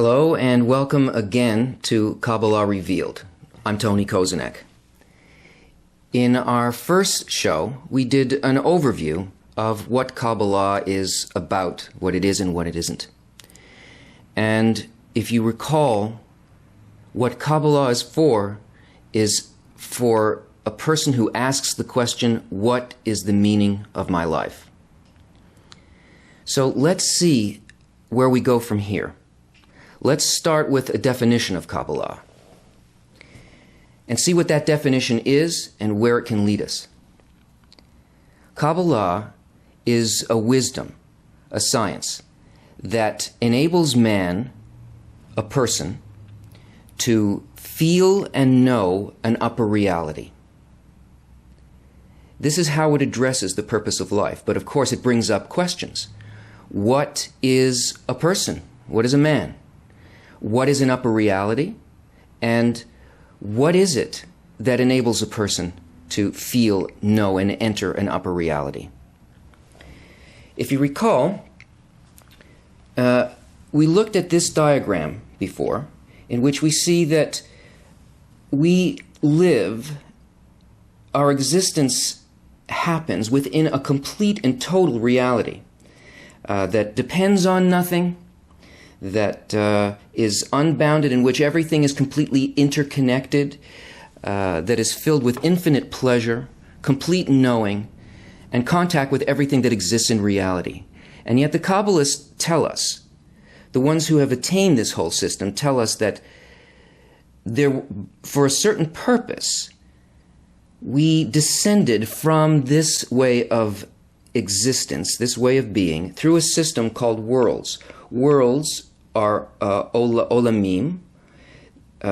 Hello and welcome again to Kabbalah Revealed. I'm Tony Kozenek. In our first show, we did an overview of what Kabbalah is about, what it is and what it isn't. And if you recall, what Kabbalah is for a person who asks the question, what is the meaning of my life? So let's see where we go from here. Let's start with a definition of Kabbalah and see what that definition is and where it can lead us. Kabbalah is a wisdom, a science, that enables man, a person, to feel and know an upper reality. This is how it addresses the purpose of life, but of course it brings up questions. What is a person? What is a man? What is an upper reality? And what is it that enables a person to feel, know, and enter an upper reality? If you recall, we looked at this diagram before, in which we see that we live, our existence happens within a complete and total reality that depends on nothing, that is unbounded, in which everything is completely interconnected, that is filled with infinite pleasure, complete knowing, and contact with everything that exists in reality. And yet the Kabbalists tell us, the ones who have attained this whole system tell us that for a certain purpose, we descended from this way of existence, this way of being, through a system called worlds. Worlds are olamim,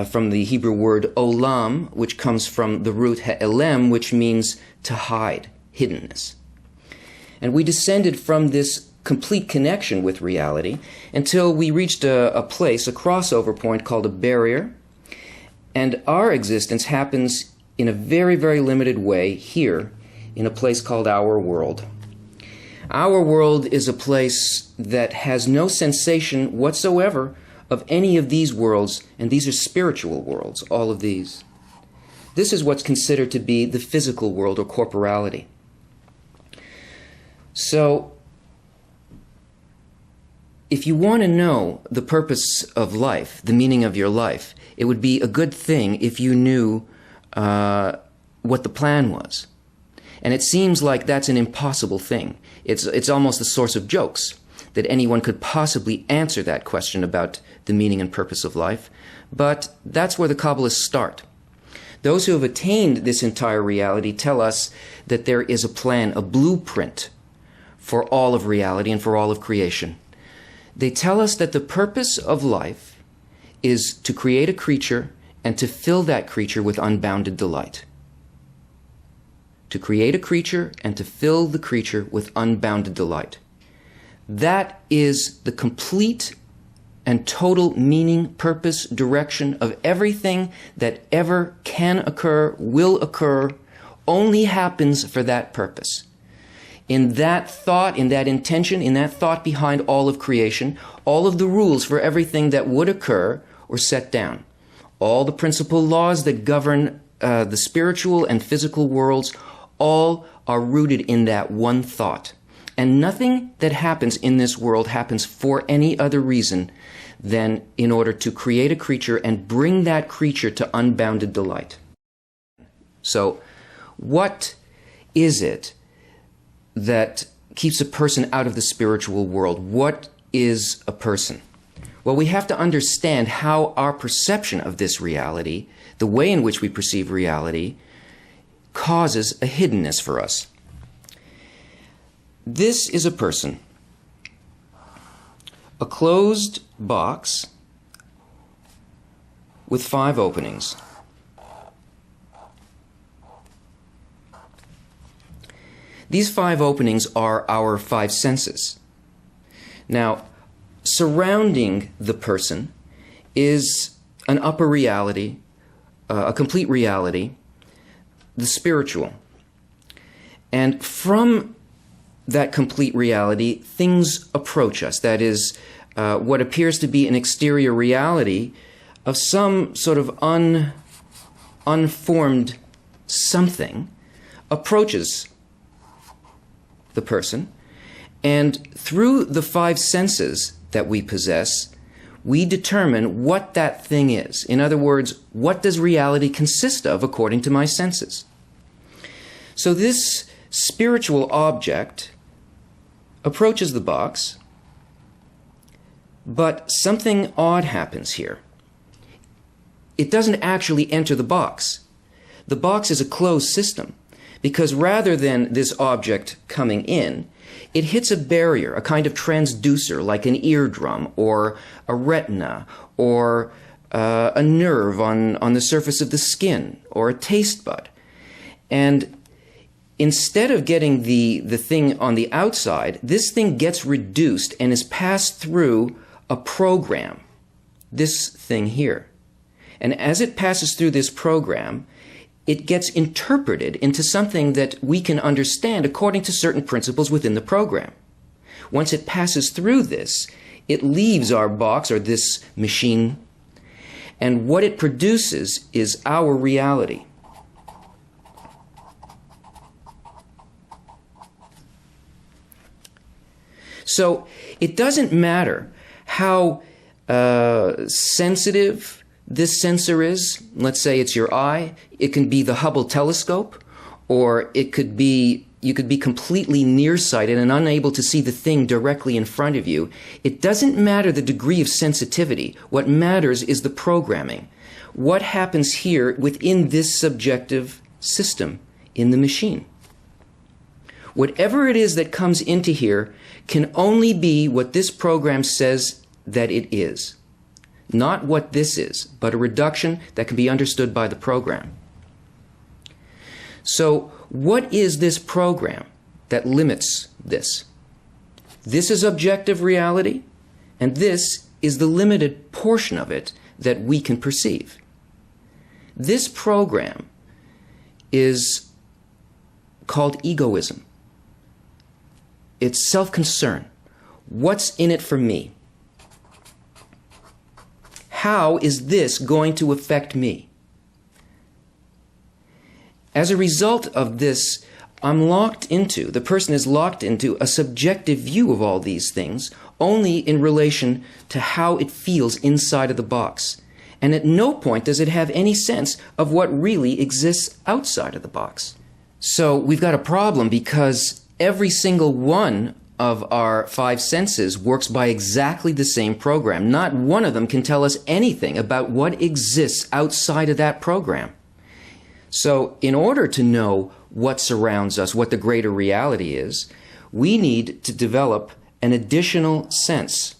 from the Hebrew word olam, which comes from the root ha'elem, which means to hide, hiddenness. And we descended from this complete connection with reality until we reached a place, a crossover point called a barrier, and our existence happens in a very, very limited way here in a place called our world. Our world is a place that has no sensation whatsoever of any of these worlds, and these are spiritual worlds, all of these. This is what's considered to be the physical world or corporality. So, if you want to know the purpose of life, the meaning of your life, it would be a good thing if you knew what the plan was. And it seems like that's an impossible thing. It's almost a source of jokes that anyone could possibly answer that question about the meaning and purpose of life. But that's where the Kabbalists start. Those who have attained this entire reality tell us that there is a plan, a blueprint for all of reality and for all of creation. They tell us that the purpose of life is to create a creature and to fill that creature with unbounded delight. To create a creature and to fill the creature with unbounded delight. That is the complete and total meaning, purpose, direction of everything that ever can occur, will occur, only happens for that purpose. In that thought, in that intention, in that thought behind all of creation, all of the rules for everything that would occur were set down. All the principal laws that govern the spiritual and physical worlds, all are rooted in that one thought. And nothing that happens in this world happens for any other reason than in order to create a creature and bring that creature to unbounded delight. So, what is it that keeps a person out of the spiritual world? What is a person? Well, we have to understand how our perception of this reality, the way in which we perceive reality, causes a hiddenness for us. This is a person, a closed box with 5 openings. These 5 openings are our 5 senses. Now, surrounding the person is an upper reality, a complete reality, the spiritual. And from that complete reality, things approach us. That is, what appears to be an exterior reality of some sort of unformed something approaches the person, and through the five senses that we possess, we determine what that thing is. In other words, what does reality consist of according to my senses? So this spiritual object approaches the box, but something odd happens here. It doesn't actually enter the box. The box is a closed system, because rather than this object coming in, it hits a barrier, a kind of transducer like an eardrum or a retina or a nerve on the surface of the skin or a taste bud. And instead of getting the thing on the outside, this thing gets reduced and is passed through a program, this thing here. And as it passes through this program, it gets interpreted into something that we can understand according to certain principles within the program. Once it passes through this, it leaves our box or this machine, and what it produces is our reality. So it doesn't matter how sensitive this sensor is. Let's say it's your eye. It can be the Hubble telescope, or it could be you could be completely nearsighted and unable to see the thing directly in front of you. It doesn't matter the degree of sensitivity. What matters is the programming. What happens here within this subjective system in the machine? Whatever it is that comes into here can only be what this program says that it is. Not what this is, but a reduction that can be understood by the program. So, what is this program that limits this? This is objective reality, and this is the limited portion of it that we can perceive. This program is called egoism. It's self-concern. What's in it for me? How is this going to affect me? As a result of this, the person is locked into a subjective view of all these things, only in relation to how it feels inside of the box. And at no point does it have any sense of what really exists outside of the box. So we've got a problem, because every single one of our five senses works by exactly the same program. Not one of them can tell us anything about what exists outside of that program. So in order to know what surrounds us, what the greater reality is, we need to develop an additional sense.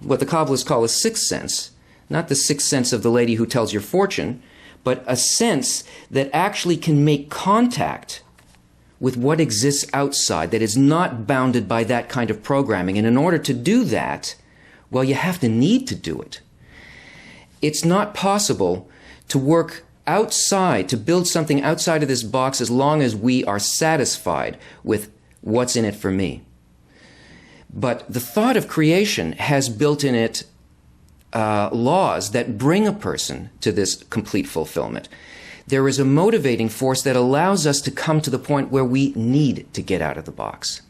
What the Kabbalists call a sixth sense. Not the sixth sense of the lady who tells your fortune, but a sense that actually can make contact with what exists outside, that is not bounded by that kind of programming. And in order to do that, well, you have to need to do it. It's not possible to work outside, to build something outside of this box, as long as we are satisfied with what's in it for me. But the thought of creation has built in it laws that bring a person to this complete fulfillment. There is a motivating force that allows us to come to the point where we need to get out of the box.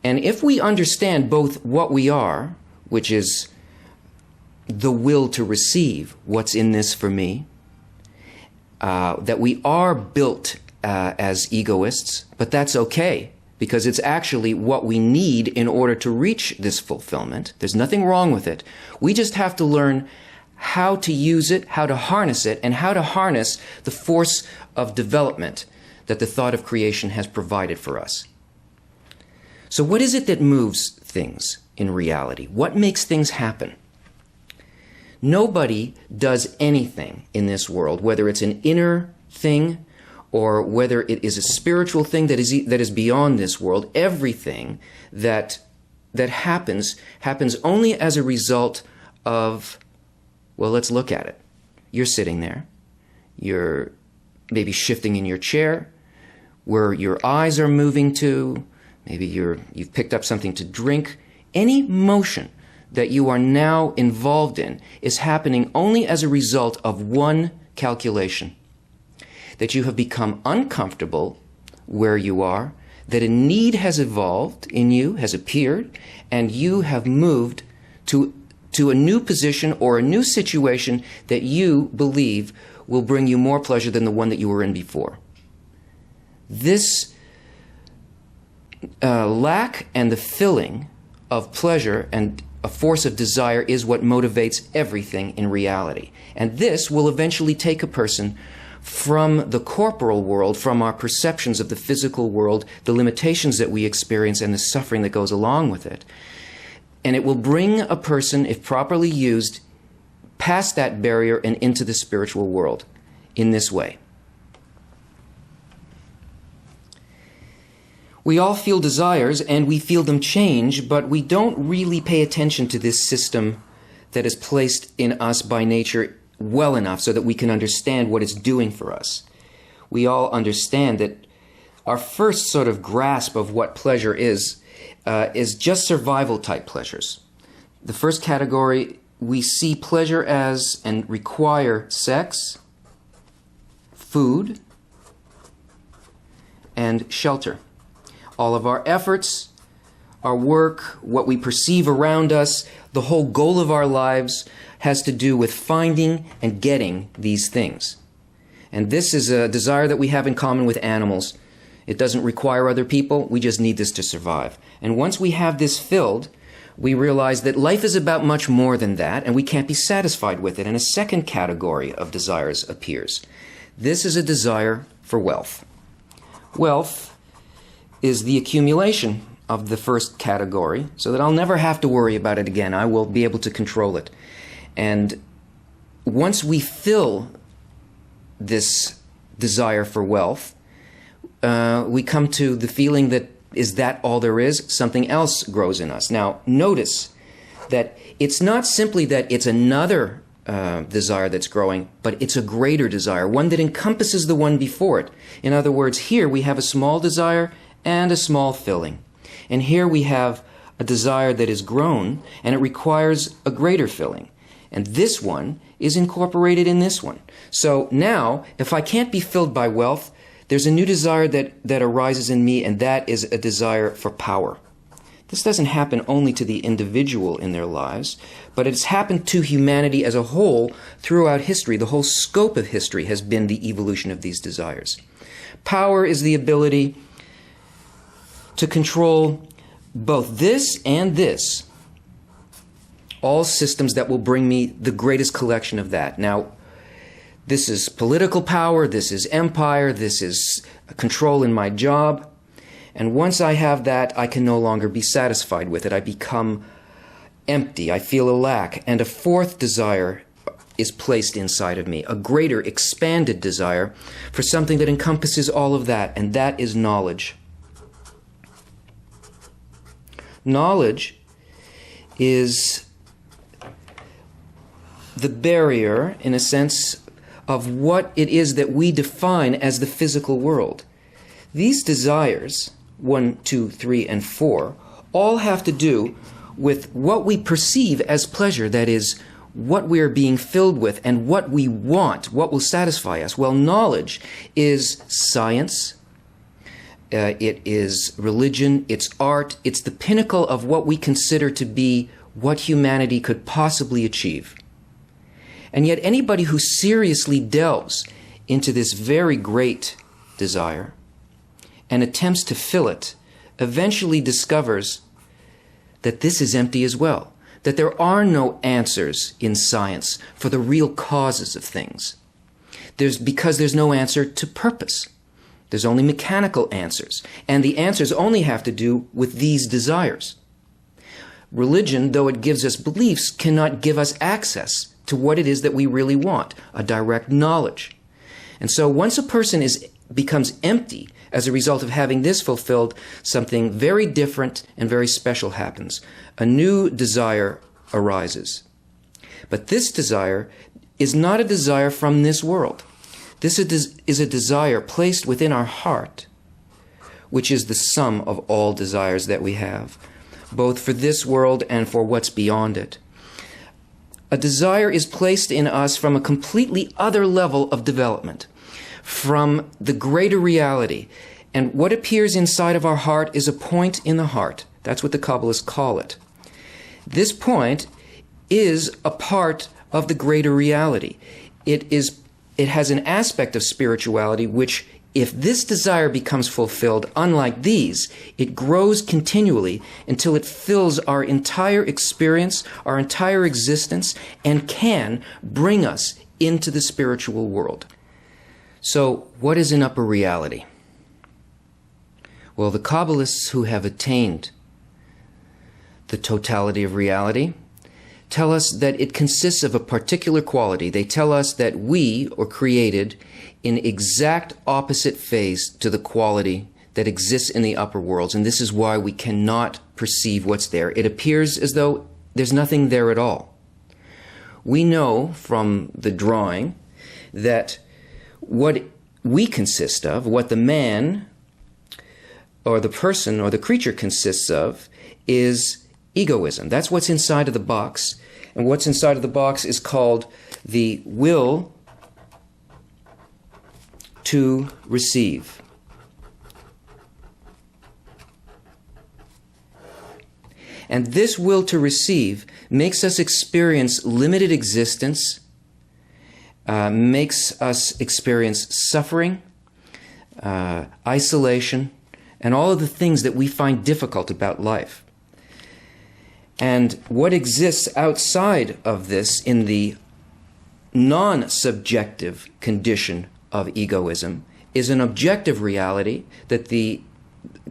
And if we understand both what we are, which is the will to receive what's in this for me, that we are built as egoists, but that's okay, because it's actually what we need in order to reach this fulfillment. There's nothing wrong with it. We just have to learn how to use it, how to harness it, and how to harness the force of development that the thought of creation has provided for us. So what is it that moves things in reality? What makes things happen? Nobody does anything in this world, whether it's an inner thing or whether it is a spiritual thing that is beyond this world. Everything that happens only as a result of, well, let's look at it. You're sitting there. You're maybe shifting in your chair, where your eyes are moving to. Maybe you've picked up something to drink Any motion that you are now involved in is happening only as a result of one calculation. That you have become uncomfortable where you are, that a need has evolved in you, has appeared, and you have moved to a new position or a new situation that you believe will bring you more pleasure than the one that you were in before. This lack and the filling of pleasure and a force of desire is what motivates everything in reality. And this will eventually take a person from the corporal world, from our perceptions of the physical world, the limitations that we experience and the suffering that goes along with it. And it will bring a person, if properly used, past that barrier and into the spiritual world in this way. We all feel desires and we feel them change, but we don't really pay attention to this system that is placed in us by nature well enough so that we can understand what it's doing for us. We all understand that our first sort of grasp of what pleasure is just survival type pleasures. The first category, we see pleasure as and require sex, food, and shelter. All of our efforts, our work, what we perceive around us, the whole goal of our lives has to do with finding and getting these things. And this is a desire that we have in common with animals. It doesn't require other people. We just need this to survive. And once we have this filled, we realize that life is about much more than that, and we can't be satisfied with it. And a second category of desires appears. This is a desire for wealth. Wealth is the accumulation of the first category, so that I'll never have to worry about it again. I will be able to control it. And once we fill this desire for wealth, we come to the feeling that, is that all there is? Something else grows in us. Now, notice that it's not simply that it's another desire that's growing, but it's a greater desire, one that encompasses the one before it. In other words, here we have a small desire and a small filling. And here we have a desire that is grown, and it requires a greater filling. And this one is incorporated in this one. So now, if I can't be filled by wealth, there's a new desire that arises in me, and that is a desire for power. This doesn't happen only to the individual in their lives, but it's happened to humanity as a whole throughout history. The whole scope of history has been the evolution of these desires. Power is the ability to control both this and this. All systems that will bring me the greatest collection of that. Now, this is political power, this is empire, this is control in my job. And once I have that, I can no longer be satisfied with it. I become empty, I feel a lack. And a fourth desire is placed inside of me, a greater, expanded desire for something that encompasses all of that, and that is knowledge. Knowledge is the barrier, in a sense, of what it is that we define as the physical world. These desires, 1, 2, 3, and 4, all have to do with what we perceive as pleasure, that is, what we are being filled with and what we want, what will satisfy us. Well, knowledge is science, it is religion, it's art, it's the pinnacle of what we consider to be what humanity could possibly achieve. And yet anybody who seriously delves into this very great desire and attempts to fill it eventually discovers that this is empty as well, that there are no answers in science for the real causes of things. Because there's no answer to purpose. There's only mechanical answers, and the answers only have to do with these desires. Religion, though it gives us beliefs, cannot give us access to what it is that we really want, a direct knowledge. And so once a person becomes empty as a result of having this fulfilled, something very different and very special happens. A new desire arises. But this desire is not a desire from this world. This is a desire placed within our heart, which is the sum of all desires that we have. both for this world and for what's beyond it. A desire is placed in us from a completely other level of development, from the greater reality. And what appears inside of our heart is a point in the heart. That's what the Kabbalists call it. This point is a part of the greater reality. It has an aspect of spirituality which, if this desire becomes fulfilled, unlike these, it grows continually until it fills our entire experience, our entire existence, and can bring us into the spiritual world. So, what is an upper reality? Well, the Kabbalists who have attained the totality of reality tell us that it consists of a particular quality. They tell us that we are created in exact opposite phase to the quality that exists in the upper worlds, and this is why we cannot perceive what's there. It appears as though there's nothing there at all. We know from the drawing that what we consist of, what the man or the person or the creature consists of, is egoism. That's what's inside of the box. And what's inside of the box is called the will to receive. And this will to receive makes us experience limited existence, makes us experience suffering, isolation, and all of the things that we find difficult about life. And what exists outside of this in the non-subjective condition of egoism is an objective reality that the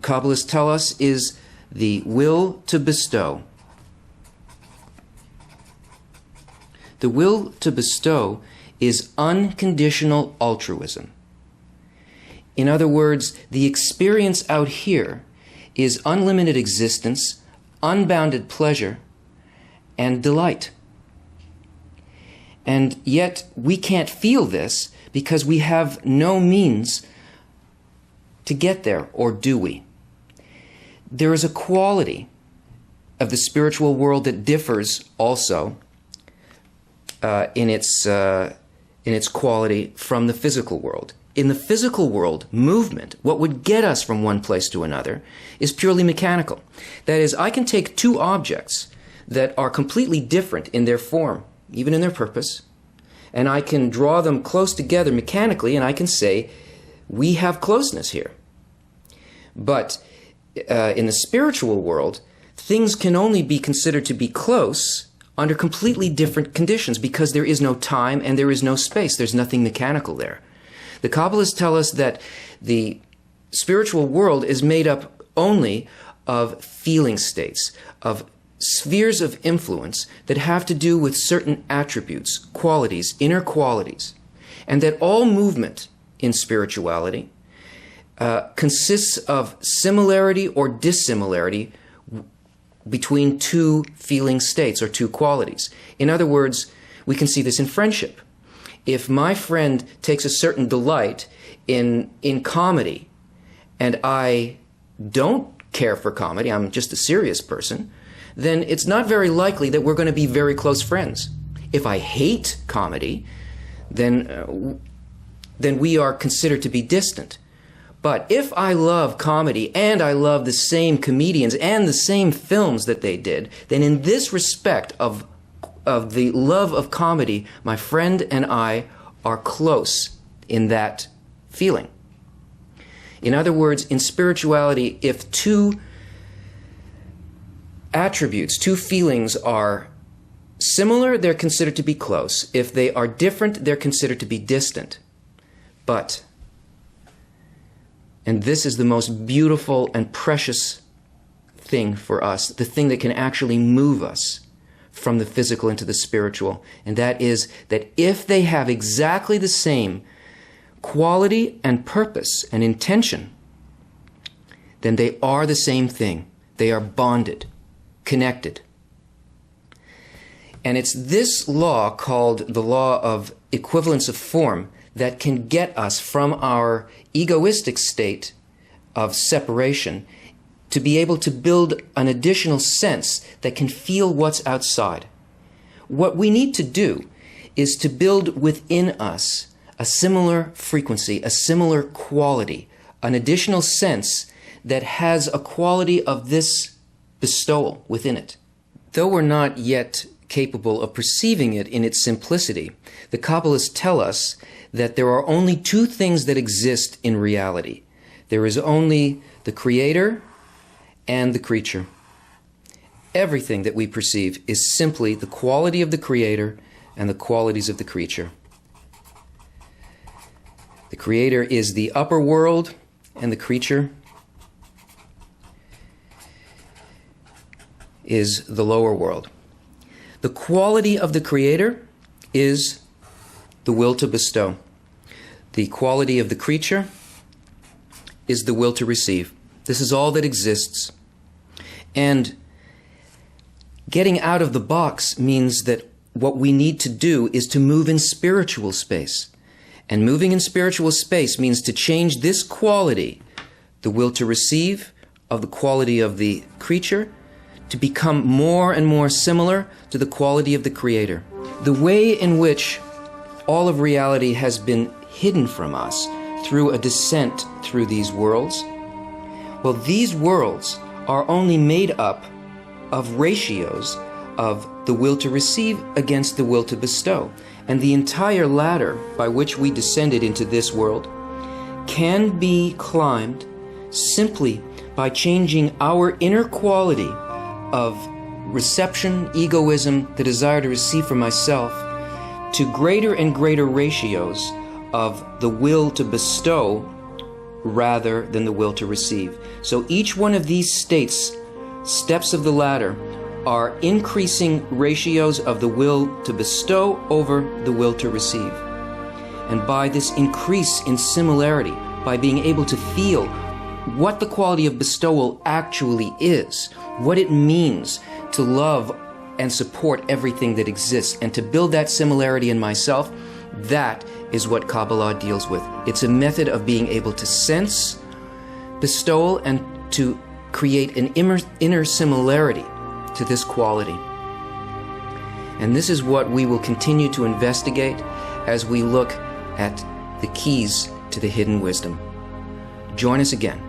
Kabbalists tell us is the will to bestow. The will to bestow is unconditional altruism. In other words, the experience out here is unlimited existence, unbounded pleasure, and delight. And yet we can't feel this because we have no means to get there, or do we? There is a quality of the spiritual world that differs also in its quality from the physical world. In the physical world, movement, what would get us from one place to another, is purely mechanical. That is, I can take two objects that are completely different in their form, even in their purpose, and I can draw them close together mechanically, and I can say, we have closeness here. But in the spiritual world, things can only be considered to be close under completely different conditions because there is no time and there is no space. There's nothing mechanical there. The Kabbalists tell us that the spiritual world is made up only of feeling states, of spheres of influence that have to do with certain attributes, qualities, inner qualities, and that all movement in spirituality consists of similarity or dissimilarity between two feeling states or two qualities. In other words, we can see this in friendship. If my friend takes a certain delight in comedy and I don't care for comedy, I'm just a serious person, then it's not very likely that we're going to be very close friends. If I hate comedy, then we are considered to be distant. But if I love comedy and I love the same comedians and the same films that they did, then in this respect of the love of comedy, my friend and I are close in that feeling. In other words, in spirituality, if two attributes, two feelings are similar, they're considered to be close. If they are different, they're considered to be distant. But, and this is the most beautiful and precious thing for us, the thing that can actually move us from the physical into the spiritual, and that is that if they have exactly the same quality and purpose and intention, then they are the same thing. They are bonded, connected. And it's this law called the law of equivalence of form that can get us from our egoistic state of separation to be able to build an additional sense that can feel what's outside. What we need to do is to build within us a similar frequency, a similar quality, an additional sense that has a quality of this bestowal within it. Though we're not yet capable of perceiving it in its simplicity, the Kabbalists tell us that there are only two things that exist in reality. There is only the Creator and the creature. Everything that we perceive is simply the quality of the Creator and the qualities of the creature. The Creator is the upper world, and the creature is the lower world. The quality of the Creator is the will to bestow. The quality of the creature is the will to receive. This is all that exists. And getting out of the box means that what we need to do is to move in spiritual space. And moving in spiritual space means to change this quality, the will to receive, of the quality of the creature, to become more and more similar to the quality of the Creator. The way in which all of reality has been hidden from us through a descent through these worlds, well, these worlds are only made up of ratios of the will to receive against the will to bestow. And the entire ladder by which we descended into this world can be climbed simply by changing our inner quality of reception, egoism, the desire to receive for myself, to greater and greater ratios of the will to bestow rather than the will to receive. So each one of these steps of the ladder, are increasing ratios of the will to bestow over the will to receive. And by this increase in similarity, by being able to feel what the quality of bestowal actually is, what it means to love and support everything that exists, and to build that similarity in myself, that is what Kabbalah deals with. It's a method of being able to sense bestowal and to create an inner similarity to this quality. And this is what we will continue to investigate as we look at the keys to the hidden wisdom. Join us again.